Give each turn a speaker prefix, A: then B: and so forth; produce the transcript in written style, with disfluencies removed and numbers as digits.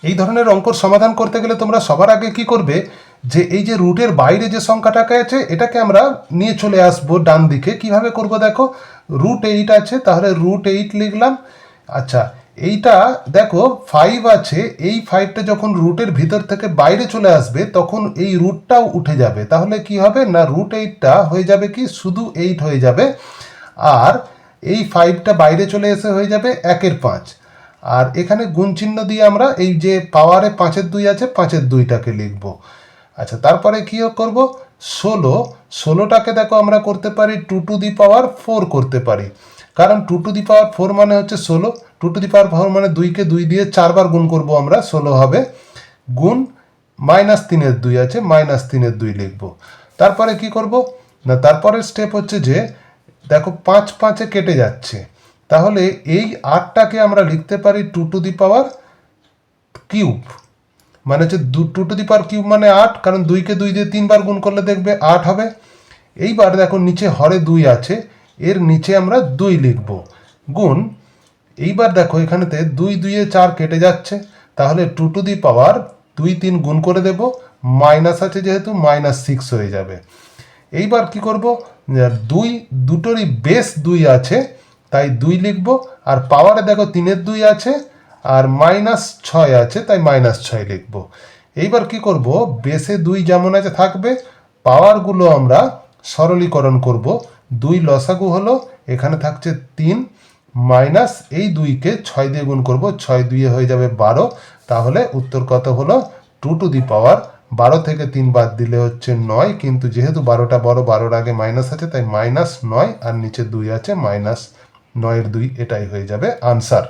A: এই ধরনের অঙ্কর সমাধান করতে গেলে তোমরা সবার আগে কি করবে, যে এই যে রুটের বাইরে যে সংখ্যাটাকে আছে এটাকে আমরা নিয়ে চলে আসবো ডান দিকে। কিভাবে করব দেখো, √8 আছে, তাহলে √8 লিখলাম। আচ্ছা, এইটা দেখো 5 আছে, এই 5টা যখন রুটের ভিতর থেকে বাইরে চলে আসবে তখন এই রুটটাও উঠে যাবে। তাহলে কি হবে না, √8টা হয়ে যাবে কি শুধু 8 হয়ে যাবে, আর এই 5টা বাইরে চলে এসে হয়ে যাবে 1/5। আর এখানে গুণ চিহ্ন দিয়ে আমরা এই যে পাওয়ারে 5/2 আছে 5/2টাকে লিখব। আচ্ছা, তারপরে কি করব, 16টাকে দেখো আমরা করতে পারি 2^4 করতে পারি, কারণ 2^4 মানে হচ্ছে 16, 2^4 মানে 2কে 2 দিয়ে 4বার গুণ করব আমরা, 16 হবে, গুণ -3/2 আছে, -3/2 লিখব। তারপরে কি করব না, তারপরের স্টেপ হচ্ছে যে দেখো 5 5-এ কেটে যাচ্ছে, তাহলে এই 8টাকে আমরা লিখতে পারি 2^3, মানে হচ্ছে 2^3 মানে 8, কারণ 2কে 2 দিয়ে 3বার গুণ করলে দেখবে 8 হবে। এইবার দেখো নিচে হরে 2 আছে, এর নিচে আমরা 2 লিখব, গুণ, এইবার দেখো এখানেতে 2 2-এ 4 কেটে যাচ্ছে, তাহলে 2^2 3 গুণ করে দেব, মাইনাস আছে যেহেতু -6 হয়ে যাবে। এইবার কি করব, দুটোরই বেস 2 আছে তাই 2 লিখব, আর পাওয়ারে দেখো 3/2 আছে আর -6 আছে তাই -6 লিখব। এইবার কি করব, বেসে 2 যেমন আছে থাকবে, পাওয়ারগুলো আমরা সরলীকরণ করব। 2 লসাগু হলো, এখানে থাকছে 3, মাইনাস এই 2কে 6 দিয়ে গুণ করব, 6 2-এ হয়ে যাবে 12। তাহলে উত্তর কত হলো, 2^12 থেকে 3 বাদ দিলে হচ্ছে 9, কিন্তু যেহেতু 12টা বড়, 12-র আগে মাইনাস আছে তাই -9, আর নিচে 2 আছে, -9/2, এটাই হয়ে যাবে আনসার।